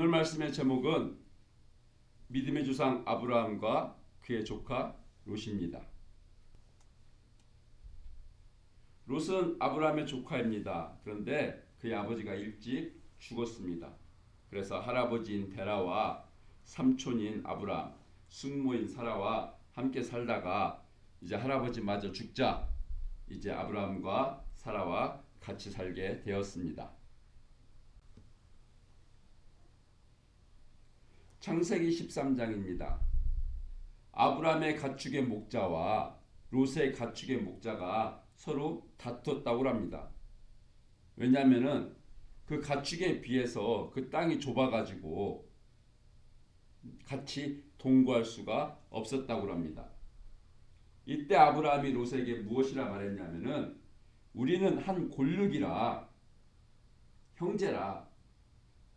오늘 말씀의 제목은 믿음의 조상 아브라함과 그의 조카 롯입니다. 롯은 아브라함의 조카입니다. 그런데 그의 아버지가 일찍 죽었습니다. 그래서 할아버지인 데라와 삼촌인 아브라함, 숙모인 사라와 함께 살다가 이제 할아버지마저 죽자 이제 아브라함과 사라와 같이 살게 되었습니다. 창세기 13장입니다. 아브라함의 가축의 목자와 롯의 가축의 목자가 서로 다퉜다고 합니다. 왜냐하면 그 가축에 비해서 그 땅이 좁아가지고 같이 동거할 수가 없었다고 합니다. 이때 아브라함이 롯에게 무엇이라 말했냐면은 우리는 한 골육이라 형제라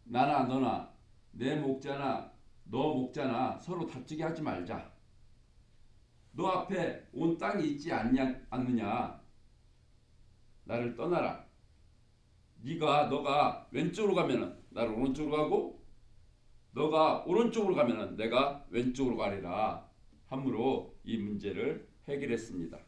나나 너나 내 목자나 너 목자나 서로 다투게 하지 말자. 너 앞에 온 땅이 있지 않느냐. 나를 떠나라. 너가 왼쪽으로 가면은 나를 오른쪽으로 가고 너가 오른쪽으로 가면은 내가 왼쪽으로 가리라. 함으로 이 문제를 해결했습니다.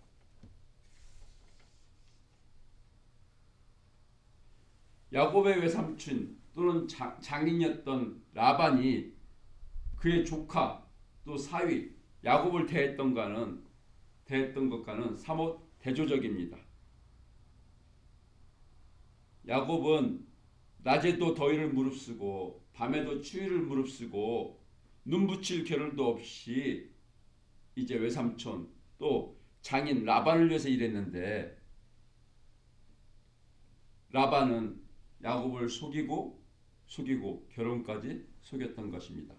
야곱의 외삼촌 또는 장인이었던 라반이 그의 조카 또 사위 야곱을 대했던 것과는 사뭇 대조적입니다. 야곱은 낮에도 더위를 무릅쓰고 밤에도 추위를 무릅쓰고 눈 붙일 겨를도 없이 이제 외삼촌 또 장인 라반을 위해서 일했는데 라반은 야곱을 속이고 결혼까지 속였던 것입니다.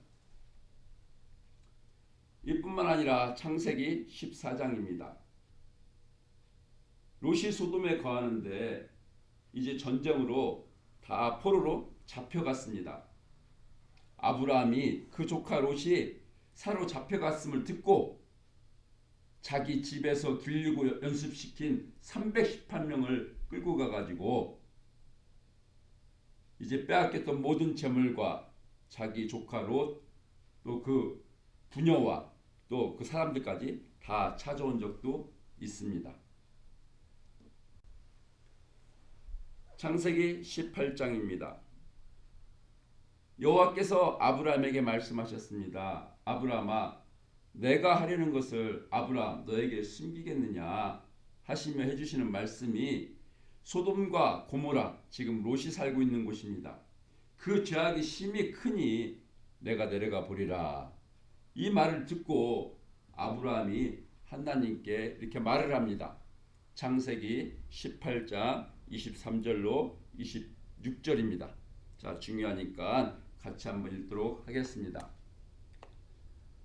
이뿐만 아니라 창세기 14장입니다. 롯이 소돔에 거하는데 이제 전쟁으로 다 포로로 잡혀갔습니다. 아브라함이 그 조카 롯이 사로잡혀갔음을 듣고 자기 집에서 길르고 연습시킨 318명을 끌고 가가지고 이제 빼앗겼던 모든 재물과 자기 조카 롯 또 그 부녀와 또 그 사람들까지 다 찾아온 적도 있습니다. 창세기 18장입니다. 여호와께서 아브라함에게 말씀하셨습니다. 아브라함아, 내가 하려는 것을 아브라함 너에게 숨기겠느냐 하시며 해주시는 말씀이 소돔과 고모라 지금 롯이 살고 있는 곳입니다. 그 죄악이 심히 크니 내가 내려가 보리라. 이 말을 듣고 아브라함이 하나님께 이렇게 말을 합니다. 창세기 18장 23절로 26절입니다. 자, 중요하니까 같이 한번 읽도록 하겠습니다.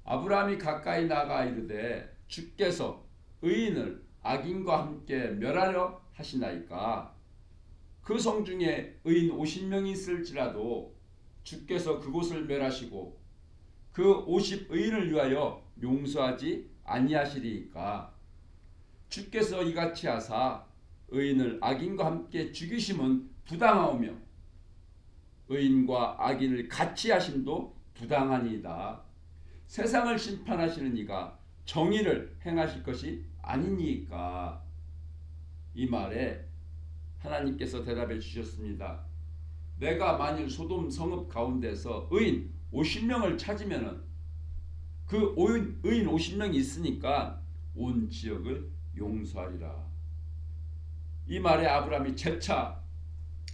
아브라함이 가까이 나가 이르되 주께서 의인을 악인과 함께 멸하려 하시나이까. 그 성 중에 의인 50명이 있을지라도 주께서 그곳을 멸하시고 그 50의인을 위하여 용서하지 아니하시리이까. 주께서 이같이 하사 의인을 악인과 함께 죽이심은 부당하오며 의인과 악인을 같이 하심도 부당하니이다. 세상을 심판하시는 이가 정의를 행하실 것이 아니니까. 이 말에 하나님께서 대답해 주셨습니다. 내가 만일 소돔 성읍 가운데서 의인 50명을 찾으면은 그 의인 50명이 있으니까 온 지역을 용서하리라. 이 말에 아브라함이 재차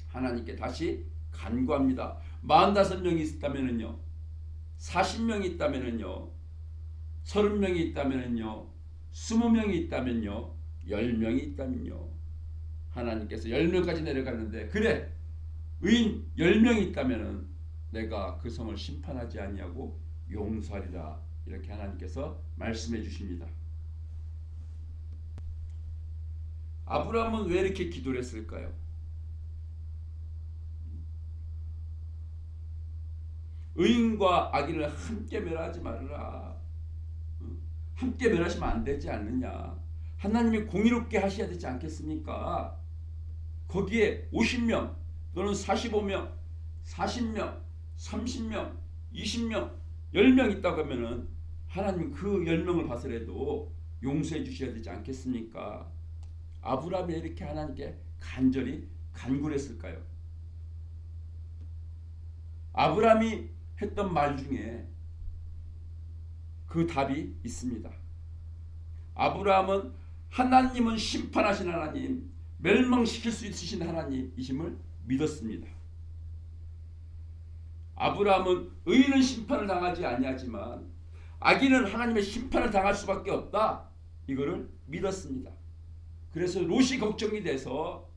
하나님께 다시 간구합니다. 45명이 있다면은요, 40명이 있다면은요, 30명이 있다면은요, 20명이 있다면요, 10명이 있다면요. 하나님께서 10명까지 내려갔는데 그래 의인 10명이 있다면은 내가 그 성을 심판하지 아니하고 용서하리라. 이렇게 하나님께서 말씀해 주십니다. 아브라함은 왜 이렇게 기도를 했을까요? 의인과 악인을 함께 멸하지 말아라. 함께 멸하시면 안 되지 않느냐. 하나님이 공의롭게 하셔야 되지 않겠습니까? 거기에 50명 또는 45명, 40명, 30명, 20명, 10명 있다고 하면은 하나님 그 10명을 봐서라도 용서해 주셔야 되지 않겠습니까? 아브라함이 이렇게 하나님께 간절히 간구했을까요? 아브라함이 했던 말 중에 그 답이 있습니다. 아브라함은 하나님은 심판하신 하나님, 멸망시킬 수 있으신 하나님이심을 믿었습니다. 아브라함은 의인은 심판을 당하지 아니하지만 악인은 하나님의 심판을 당할 수밖에 없다. 이거를 믿었습니다. 그래서 롯이 걱정이 돼서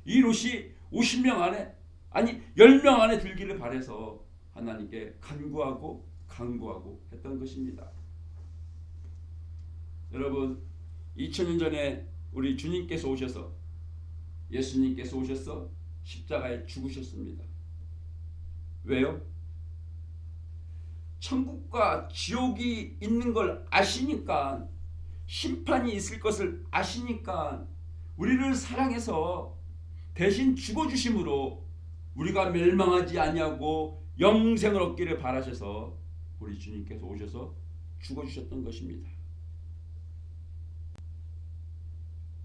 이 롯이 50명 안에 아니 10명 안에 들기를 바라서 하나님께 간구하고 했던 것입니다. 여러분 2000년 전에 우리 주님께서 오셔서 예수님께서 오셔서 십자가에 죽으셨습니다. 왜요? 천국과 지옥이 있는 걸 아시니까, 심판이 있을 것을 아시니까 우리를 사랑해서 대신 죽어주심으로 우리가 멸망하지 아니하고 영생을 얻기를 바라셔서 우리 주님께서 오셔서 죽어주셨던 것입니다.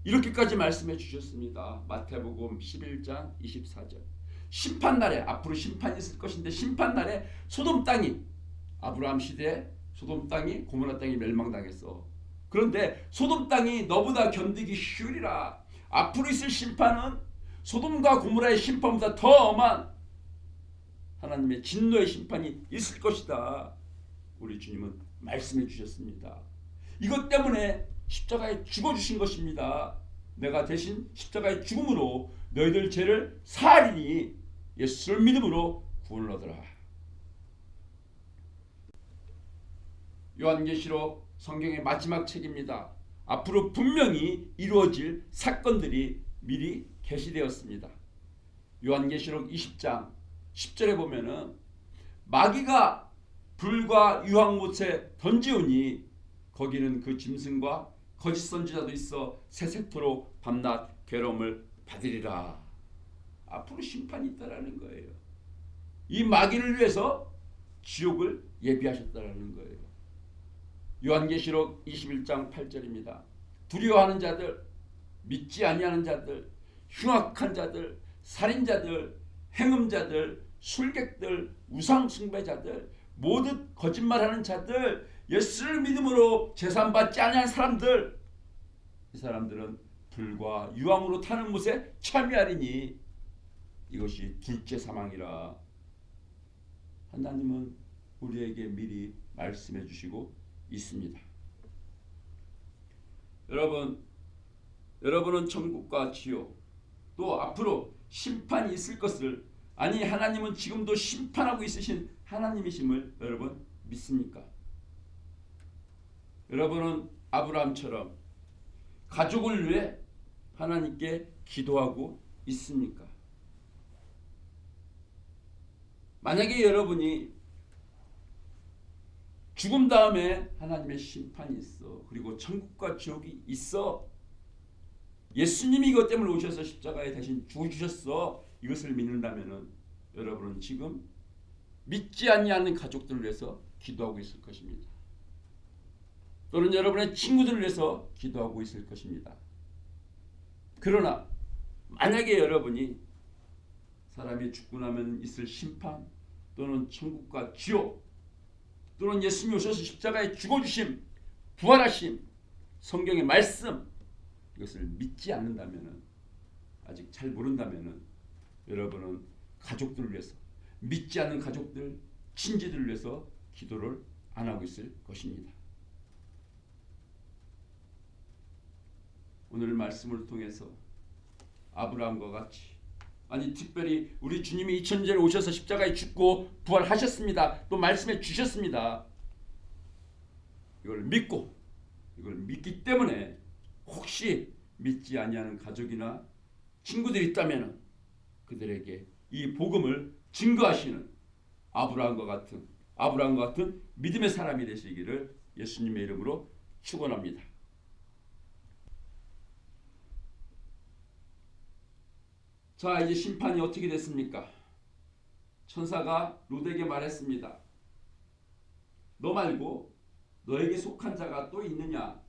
이렇게까지 말씀해 주셨습니다. 마태복음 11장 24절. 심판날에, 앞으로 심판이 있을 것인데 심판날에 소돔 땅이, 아브라함 시대에 소돔 땅이, 고모라 땅이 멸망당했어. 그런데 소돔 땅이 너보다 견디기 쉬우리라. 앞으로 있을 심판은 소돔과 고모라의 심판보다 더 엄한 하나님의 진노의 심판이 있을 것이다. 우리 주님은 말씀해 주셨습니다. 이것 때문에 십자가에 죽어주신 것입니다. 내가 대신 십자가의 죽음으로 너희들 죄를 사하리니 예수를 믿음으로 구원을 얻으라. 요한계시록 성경의 마지막 책입니다. 앞으로 분명히 이루어질 사건들이 미리 계시되었습니다. 요한계시록 20장 10절에 보면은 마귀가 불과 유황못에 던지오니 거기는 그 짐승과 거짓 선지자도 있어 세세토록 밤낮 괴로움을 받으리라. 앞으로 심판이 있다라는 거예요. 이 마귀를 위해서 지옥을 예비하셨다라는 거예요. 요한계시록 21장 8절입니다. 두려워하는 자들, 믿지 아니하는 자들, 흉악한 자들, 살인자들, 행음자들, 술객들, 우상숭배자들, 모든 거짓말하는 자들, 예수를 믿음으로 제사받지 아니하는 사람들, 이 사람들은 불과 유황으로 타는 못에 참여하리니 이것이 둘째 사망이라. 하나님은 우리에게 미리 말씀해 주시고 있습니다. 여러분은 천국과 지옥, 또 앞으로 심판이 있을 것을, 아니 하나님은 지금도 심판하고 있으신 하나님이심을 여러분 믿습니까? 여러분은 아브라함처럼 가족을 위해 하나님께 기도하고 있습니까? 만약에 여러분이 죽음 다음에 하나님의 심판이 있어, 그리고 천국과 지옥이 있어, 예수님이 이것 때문에 오셔서 십자가에 대신 죽어주셨어, 이것을 믿는다면 여러분은 지금 믿지 아니하는 가족들을 위해서 기도하고 있을 것입니다. 또는 여러분의 친구들을 위해서 기도하고 있을 것입니다. 그러나 만약에 여러분이 사람이 죽고 나면 있을 심판, 또는 천국과 지옥, 또는 예수님이 오셔서 십자가에 죽어주심, 부활하심, 성경의 말씀, 이것을 믿지 않는다면, 아직 잘 모른다면 여러분은 가족들을 위해서, 믿지 않는 가족들, 친지들을 위해서 기도를 안 하고 있을 것입니다. 오늘 말씀을 통해서 아브라함과 같이, 아니 특별히 우리 주님이 2000년 전에 오셔서 십자가에 죽고 부활하셨습니다. 또 말씀해 주셨습니다. 이걸 믿기 때문에 혹시 믿지 아니하는 가족이나 친구들이 있다면 그들에게 이 복음을 증거하시는 아브라함과 같은 믿음의 사람이 되시기를 예수님의 이름으로 축원합니다. 자, 이제 심판이 어떻게 됐습니까? 천사가 롯에게 말했습니다. 너 말고 너에게 속한 자가 또 있느냐?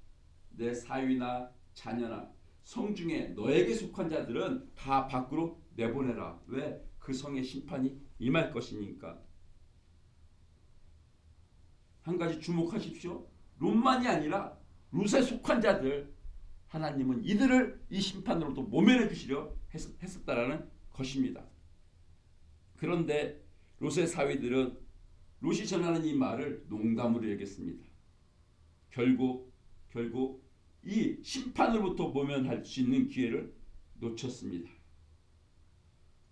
내 사위나 자녀나 성 중에 너에게 속한 자들은 다 밖으로 내보내라. 왜? 그 성의 심판이 임할 것이니까. 한 가지 주목하십시오. 롯만이 아니라 롯에 속한 자들, 하나님은 이들을 이 심판으로도 모면해 주시려 했었다라는 것입니다. 그런데 롯의 사위들은 롯이 전하는 이 말을 농담으로 여겼습니다. 결국 이 심판으로부터 모면할 수 있는 기회를 놓쳤습니다.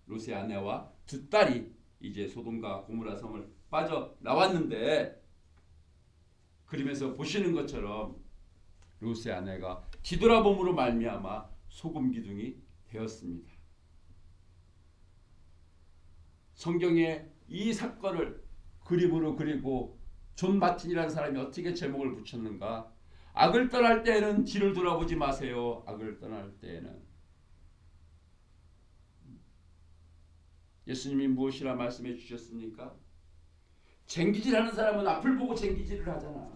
롯의 아내와 두 딸이 이제 소돔과 고모라 성을 빠져나왔는데, 그림에서 보시는 것처럼 롯의 아내가 뒤돌아봄으로 말미암아 소금 기둥이 되었습니다. 성경에 이 사건을 그림으로 그리고 존 마틴이라는 사람이 어떻게 제목을 붙였는가? 악을 떠날 때에는 뒤를 돌아보지 마세요. 악을 떠날 때에는. 예수님이 무엇이라 말씀해 주셨습니까? 쟁기질하는 사람은 앞을 보고 쟁기질을 하잖아.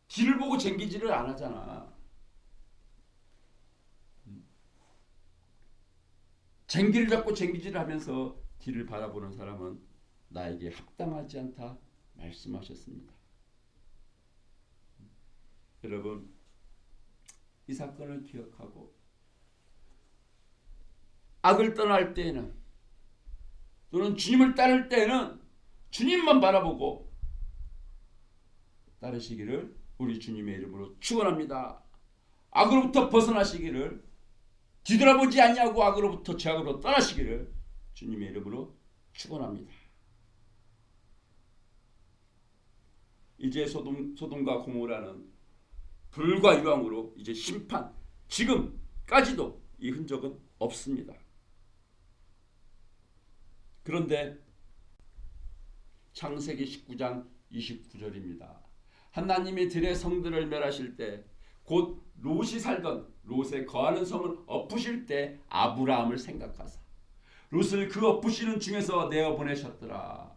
뒤를 보고 쟁기질을 안 하잖아. 쟁기를 잡고 쟁기질을 하면서 뒤를 바라보는 사람은 나에게 합당하지 않다 말씀하셨습니다. 여러분, 이 사건을 기억하고 악을 떠날 때에는, 또는 주님을 따를 때에는 주님만 바라보고 따르시기를 우리 주님의 이름으로 축원합니다. 악으로부터 벗어나시기를, 뒤돌아보지 아니하고 악으로부터 죄악으로 떠나시기를 주님의 이름으로 축원합니다. 이제 소돔과 고모라는 불과 유황으로 이제 심판, 지금까지도 이 흔적은 없습니다. 그런데 창세기 19장 29절입니다. 하나님이 들의 성들을 멸하실 때, 곧 롯이 살던 롯에 거하는 성을 엎으실 때 아브라함을 생각하사 롯을 그 엎으시는 중에서 내어 보내셨더라.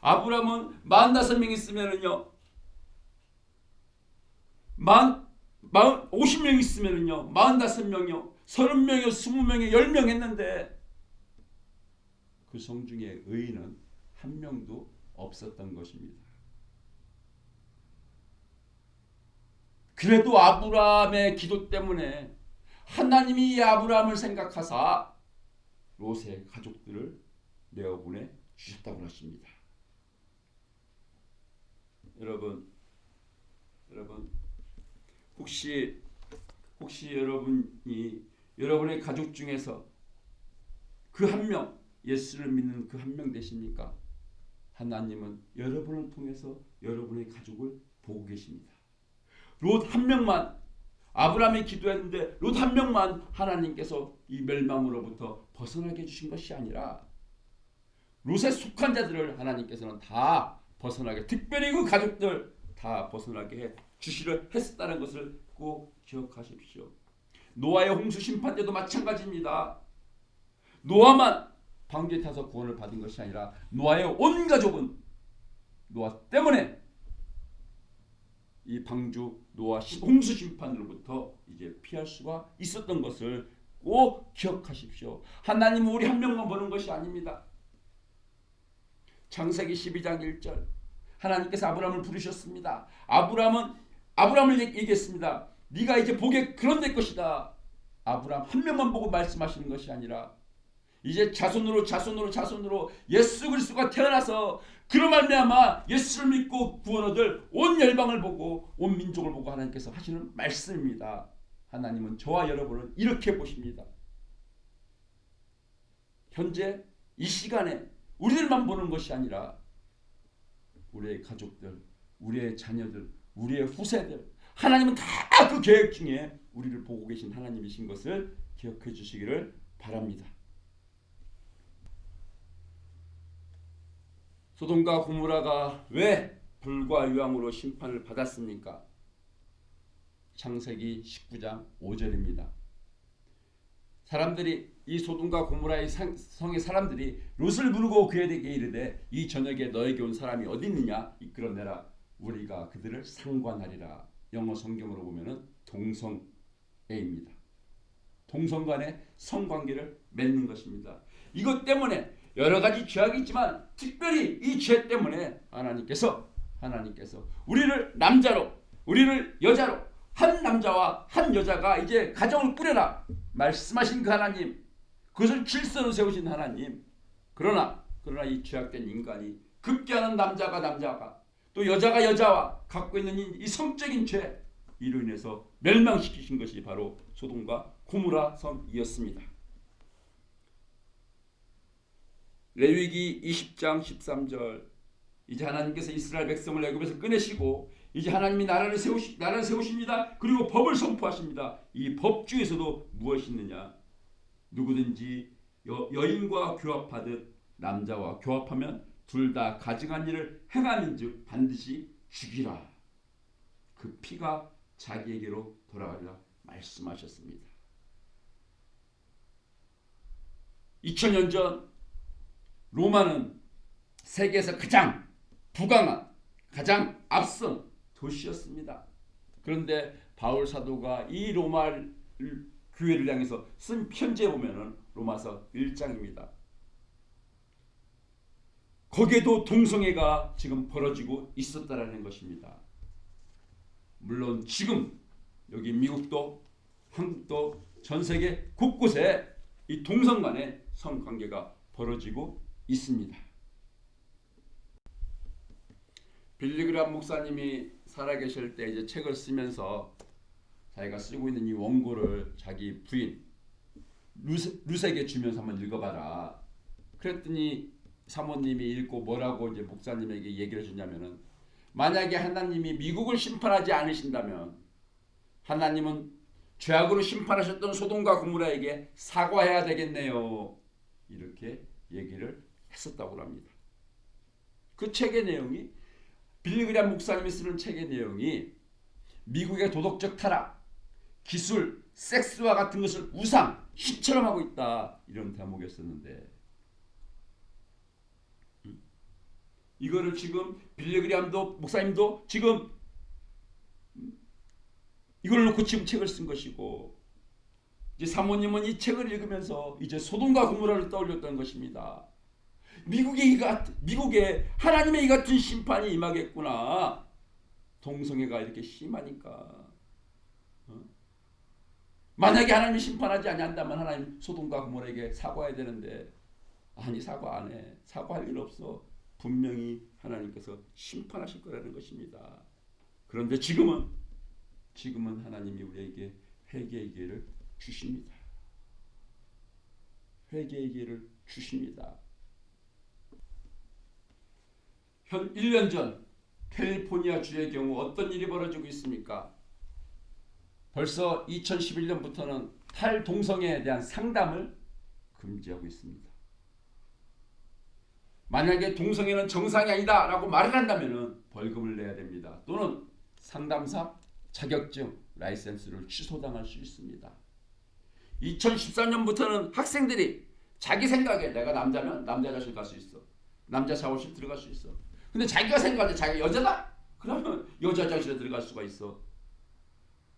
아브라함은 45명 있으면은요, 50명 있으면은요, 45명이요, 30명이요, 20명이요, 10명 했는데 그 성 중에 의인은 한 명도 없었던 것입니다. 그래도 아브라함의 기도 때문에 하나님이 이 아브라함을 생각하사 롯의 가족들을 내어보내 주셨다고 하십니다. 여러분, 혹시 여러분이 여러분의 가족 중에서 그 한 명, 예수를 믿는 그 한 명 되십니까? 하나님은 여러분을 통해서 여러분의 가족을 보고 계십니다. 롯 한 명만, 아브라함이 기도했는데 롯 한 명만 하나님께서 이 멸망으로부터 벗어나게 해주신 것이 아니라 롯에 속한 자들을 하나님께서는 다 벗어나게, 특별히 그 가족들 다 벗어나게 해 주시려 했었다는 것을 꼭 기억하십시오. 노아의 홍수 심판 때도 마찬가지입니다. 노아만 방주에 타서 구원을 받은 것이 아니라 노아의 온 가족은 노아 때문에 이 방주 노아 홍수 심판으로부터 이제 피할 수가 있었던 것을 꼭 기억하십시오. 하나님은 우리 한 명만 보는 것이 아닙니다. 창세기 12장 1절, 하나님께서 아브라함을 부르셨습니다. 아브라함을 얘기했습니다. 네가 이제 복에 그런 될 것이다. 아브라함 한 명만 보고 말씀하시는 것이 아니라 이제 자손으로 예수 그리스도가 태어나서 그로 말미암아 예수를 믿고 구원 얻을 온 열방을 보고 온 민족을 보고 하나님께서 하시는 말씀입니다. 하나님은 저와 여러분을 이렇게 보십니다. 현재 이 시간에 우리들만 보는 것이 아니라 우리의 가족들, 우리의 자녀들, 우리의 후세들, 하나님은 다 그 계획 중에 우리를 보고 계신 하나님이신 것을 기억해 주시기를 바랍니다. 소돔과 고모라가 왜 불과 유황으로 심판을 받았습니까? 창세기 19장 5절입니다. 사람들이 이 소돔과 고모라의 성의 사람들이 롯을 부르고 그에게 이르되 이 저녁에 너에게 온 사람이 어디 있느냐 이끌어내라 우리가 그들을 상관하리라. 영어 성경으로 보면은 동성애입니다. 동성간의 성관계를 맺는 것입니다. 이것 때문에 여러 가지 죄악이 있지만 특별히 이 죄 때문에 하나님께서 우리를 남자로 우리를 여자로 한 남자와 한 여자가 이제 가정을 꾸려라 말씀하신 그 하나님, 그것을 질서로 세우신 하나님. 그러나 이 죄악된 인간이 급기야는 남자가 또 여자가 여자와 갖고 있는 이 성적인 죄 이로 인해서 멸망시키신 것이 바로 소돔과 고모라 성이었습니다. 레위기 20장 13절 이제 하나님께서 이스라엘 백성을 애굽에서 꺼내시고 이제 하나님이 나라를 세우십니다. 그리고 법을 선포하십니다. 이 법 중에서도 무엇이 있느냐? 누구든지 여인과 교합하듯 남자와 교합하면 둘 다 가증한 일을 행하는즉 반드시 죽이라. 그 피가 자기에게로 돌아가리라 말씀하셨습니다. 2000년 전 로마는 세계에서 가장 부강한 가장 앞선 도시였습니다. 그런데 바울 사도가 이 로마 교회를 향해서 쓴 편지에 보면은 로마서 1장입니다. 거기에도 동성애가 지금 벌어지고 있었다라는 것입니다. 물론 지금 여기 미국도 한국도 전 세계 곳곳에 이 동성 간의 성관계가 벌어지고 있습니다. 빌리그람 목사님이 살아계실 때 이제 책을 쓰면서 자기가 쓰고 있는 이 원고를 자기 부인 루세에게 주면서 한번 읽어봐라. 그랬더니 사모님이 읽고 뭐라고 이제 목사님에게 얘기를 해주냐면은 만약에 하나님이 미국을 심판하지 않으신다면 하나님은 죄악으로 심판하셨던 소돔과 고모라에게 사과해야 되겠네요. 이렇게 얘기를 했었다고 합니다. 그 책의 내용이 빌리그람 목사님이 쓰는 책의 내용이 미국의 도덕적 타락, 기술, 섹스와 같은 것을 우상, 신처럼 하고 있다. 이런 대목이었었는데 이거를 지금 빌리그람도 목사님도 지금 이걸 놓고 지금 책을 쓴 것이고 이제 사모님은 이 책을 읽으면서 이제 소돔과 고모라를 떠올렸던 것입니다. 미국에 하나님의 이 같은 심판이 임하겠구나. 동성애가 이렇게 심하니까. 만약에 하나님이 심판하지 않는다면 하나님 소돔과 고모라에게 사과해야 되는데 아니 사과 안 해. 사과할 일 없어. 분명히 하나님께서 심판하실 거라는 것입니다. 그런데 지금은 하나님이 우리에게 회개의 기회를 주십니다. 회개의 기회를 주십니다. 현 1년 전 캘리포니아 주의 경우 어떤 일이 벌어지고 있습니까? 벌써 2011년부터는 탈동성애에 대한 상담을 금지하고 있습니다. 만약에 동성애는 정상이 아니다 라고 말을 한다면 벌금을 내야 됩니다. 또는 상담사 자격증 라이센스를 취소당할 수 있습니다. 2013년부터는 학생들이 자기 생각에 내가 남자면 남자 화장실 갈 수 있어. 남자 샤워실 들어갈 수 있어. 근데 자기가 생각할 때 자기가 여자다? 그러면 여자 화장실에 들어갈 수가 있어.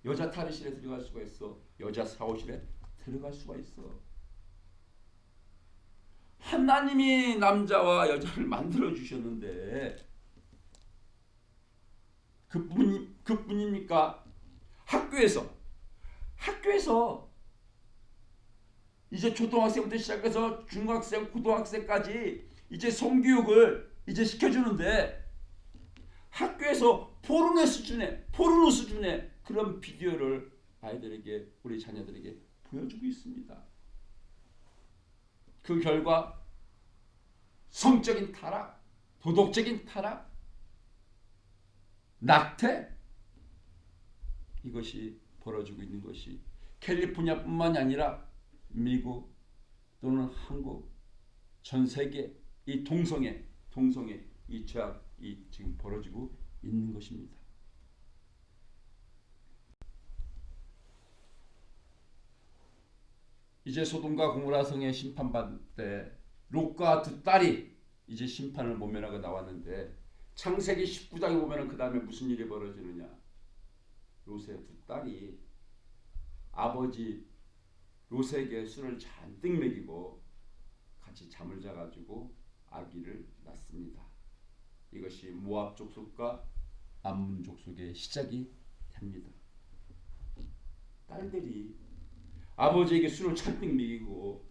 여자 탈의실에 들어갈 수가 있어. 여자 샤워실에 들어갈 수가 있어. 하나님이 남자와 여자를 만들어 주셨는데 그뿐입니까? 학교에서 이제 초등학생부터 시작해서 중학생, 고등학생까지 이제 성교육을 이제 시켜주는데 학교에서 포르노 수준의 그런 비디오를 아이들에게 우리 자녀들에게 보여주고 있습니다. 그 결과 성적인 타락, 도덕적인 타락, 낙태 이것이 벌어지고 있는 것이 캘리포니아뿐만이 아니라 미국 또는 한국 전 세계 이 동성애 이 죄악이 지금 벌어지고 있는 것입니다. 이제 소돔과 고모라 성에 심판받을 때 롯과 두 딸이 이제 심판을 모면하고 나왔는데 창세기 19장에 보면 그 다음에 무슨 일이 벌어지느냐. 롯의 두 딸이 아버지 롯에게 술을 잔뜩 먹이고 같이 잠을 자가지고 아기를 낳습니다. 이것이 모압 족속과 암몬 족속의 시작이 됩니다. 딸들이 아버지에게 술을 잔뜩 먹이고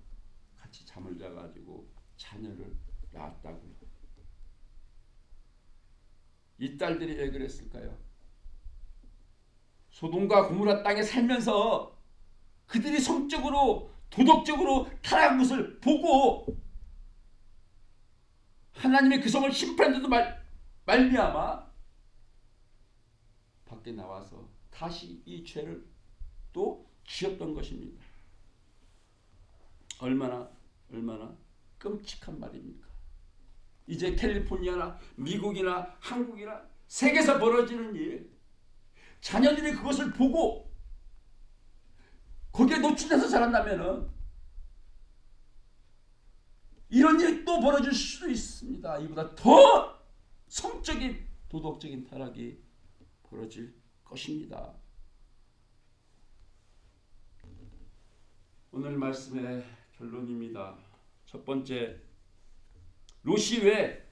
같이 잠을 자가지고 자녀를 낳았다고요. 이 딸들이 왜 그랬을까요? 소돔과 고모라 땅에 살면서 그들이 성적으로 도덕적으로 타락한 것을 보고 하나님의 그 성을 심판해도 말미암아 밖에 나와서 다시 이 죄를 또 지었던 것입니다. 얼마나 끔찍한 말입니까? 이제 캘리포니아나 미국이나 한국이나 세계에서 벌어지는 일, 자녀들이 그것을 보고 거기에 노출돼서 자란다면은 이런 일이 또 벌어질 수도 있습니다. 이보다 더 성적인 도덕적인 타락이 벌어질 것입니다. 오늘 말씀의 결론입니다. 첫 번째, 롯이 왜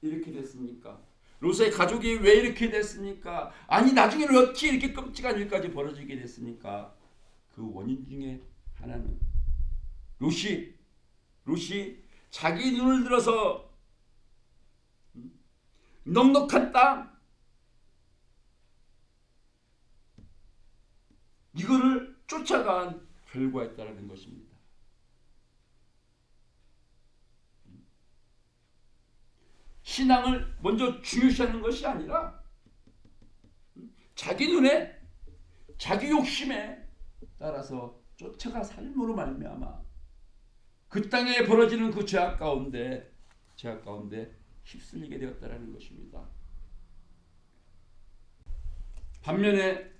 이렇게 됐습니까? 롯의 가족이 왜 이렇게 됐습니까? 아니 나중에는 어떻게 이렇게 끔찍한 일까지 벌어지게 됐습니까? 그 원인 중에 하나는 롯이 자기 눈을 들어서 넉넉한 땅 이거를 쫓아간 결과였다는 것입니다. 신앙을 먼저 중요시하는 것이 아니라 자기 눈에 자기 욕심에 따라서 쫓아가 삶으로 말미암아 그 땅에 벌어지는 그 죄악 가운데 휩쓸리게 되었다는 것입니다. 반면에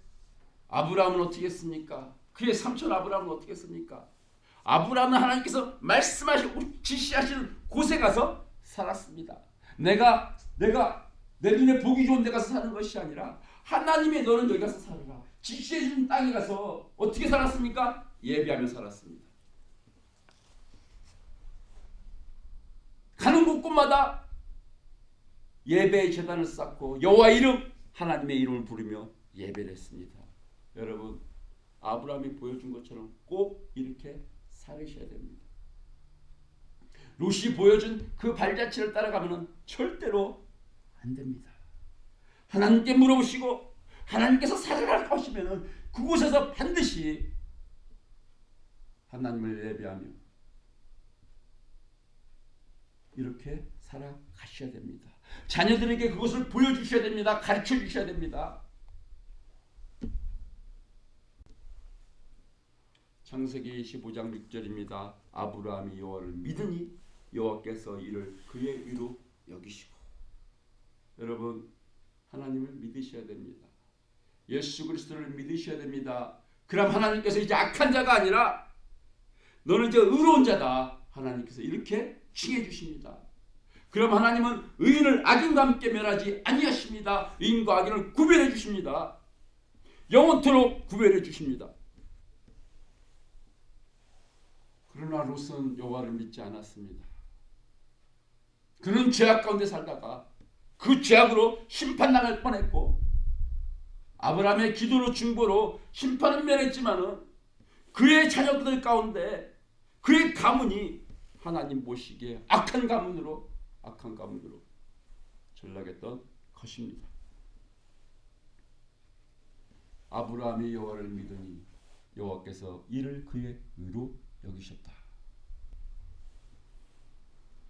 아브라함은 어떻게 했습니까? 그의 삼촌 아브라함은 어떻게 했습니까? 아브라함은 하나님께서 말씀하시고 지시하시는 곳에 가서 살았습니다. 내가 내 눈에 보기 좋은 데 가서 사는 것이 아니라 하나님의 너는 여기 가서 살아라. 지시해 주는 땅에 가서 어떻게 살았습니까? 예배하며 살았습니다. 가는 곳곳마다 예배의 제단을 쌓고 여호와 이름 하나님의 이름을 부르며 예배를 했습니다. 여러분 아브라함이 보여준 것처럼 꼭 이렇게 살으셔야 됩니다. 롯이 보여준 그 발자취를 따라가면 절대로 안 됩니다. 하나님께 물어보시고 하나님께서 살아라고 하시면 그곳에서 반드시 하나님을 예배하며 이렇게 살아가셔야 됩니다. 자녀들에게 그것을 보여주셔야 됩니다. 가르쳐 주셔야 됩니다. 창세기 15장 6절입니다. 아브라함이 여호와를 믿으니 여호와께서 이를 그의 의로 여기시고. 여러분 하나님을 믿으셔야 됩니다. 예수 그리스도를 믿으셔야 됩니다. 그럼 하나님께서 이제 악한 자가 아니라 너는 이제 의로운 자다. 하나님께서 이렇게 칭해 주십니다. 그럼 하나님은 의인을 악인과 함께 멸하지 아니하십니다. 의인과 악인을 구별해 주십니다. 영원토록 구별해 주십니다. 그러나 롯은 여호와를 믿지 않았습니다. 그는 죄악 가운데 살다가 그 죄악으로 심판당할 뻔했고 아브라함의 기도로 중보로 심판은 면했지만은 그의 자녀들 가운데 그의 가문이 하나님 보시기에 악한 가문으로 전락했던 것입니다. 아브라함이 여호와를 믿으니 여호와께서 이를 그의 의로 여기셨다.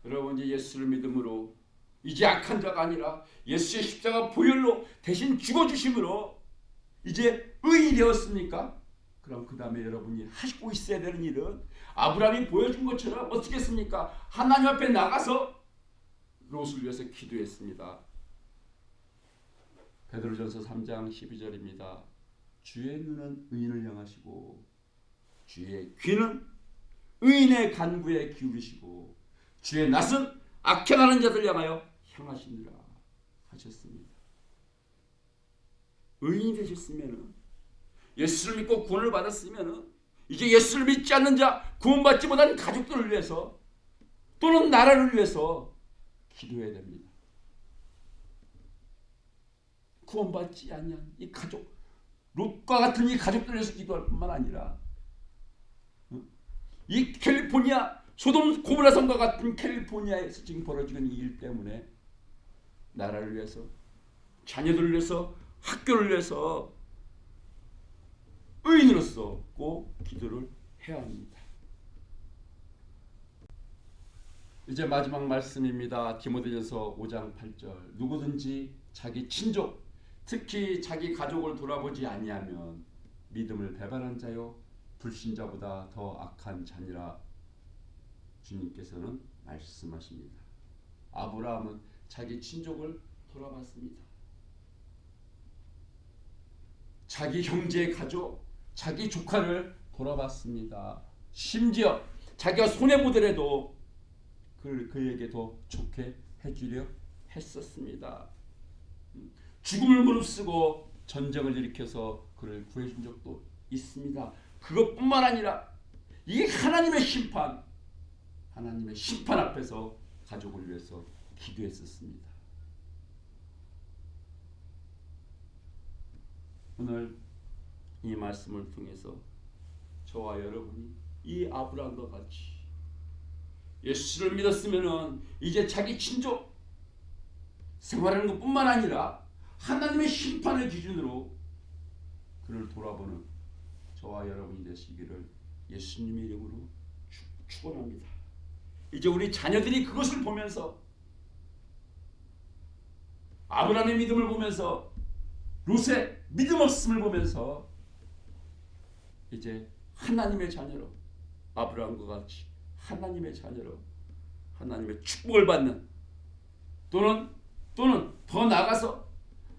여러분 이제 예수를 믿음으로 이제 악한 자가 아니라 예수의 십자가 보혈로 대신 죽어주심으로 이제 의인이 되었습니까? 그럼 그 다음에 여러분이 하시고 있어야 되는 일은 아브라함이 보여준 것처럼 어떻게 했습니까? 하나님 앞에 나가서 롯을 위해서 기도했습니다. 베드로전서 3장 12절입니다. 주의 눈은 의인을 향하시고 주의 귀는 의인의 간구에 기울이시고 주의 낯은 악행하는 자들 향하여 향하시니라 하셨습니다. 의인이 되셨으면, 예수를 믿고 구원을 받았으면, 이제 예수를 믿지 않는 자, 구원받지 못한 가족들을 위해서 또는 나라를 위해서 기도해야 됩니다. 구원받지 않는 이 가족, 롯과 같은 이 가족들을 위해서 기도할 뿐만 아니라 이 캘리포니아, 소돔 고모라 성과 같은 캘리포니아에서 지금 벌어지는 이 일 때문에 나라를 위해서, 자녀들을 위해서, 학교를 위해서 의인으로서 꼭 기도를 해야 합니다. 이제 마지막 말씀입니다. 디모데전서 5장 8절. 누구든지 자기 친족, 특히 자기 가족을 돌아보지 아니하면 믿음을 배반한 자요 불신자보다 더 악한 자니라 주님께서는 말씀하십니다. 아브라함은 자기 친족을 돌아봤습니다. 자기 형제 가족, 자기 조카를 돌아봤습니다. 심지어 자기가 손해보더라도 그에게 더 좋게 해주려 했었습니다. 죽음을 무릅쓰고 전쟁을 일으켜서 그를 구해준 적도 있습니다. 그것뿐만 아니라 이 하나님의 심판 앞에서 가족을 위해서 기도했었습니다. 오늘 이 말씀을 통해서 저와 여러분이 이 아브라함과 같이 예수를 믿었으면은 이제 자기 친족 생활하는 것뿐만 아니라 하나님의 심판의 기준으로 그를 돌아보는 저와 여러분이 되시기를 예수님의 이름으로 축원합니다. 이제 우리 자녀들이 그것을 보면서, 아브라함의 믿음을 보면서, 롯의 믿음 없음을 보면서 이제 하나님의 자녀로, 아브라함과 같이 하나님의 자녀로 하나님의 축복을 받는, 또는 더 나아가서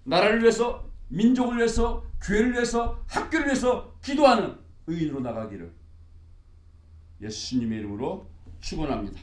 나라를 위해서, 민족을 위해서, 교회를 위해서, 학교를 위해서 기도하는 의인으로 나가기를 예수님의 이름으로 축원합니다.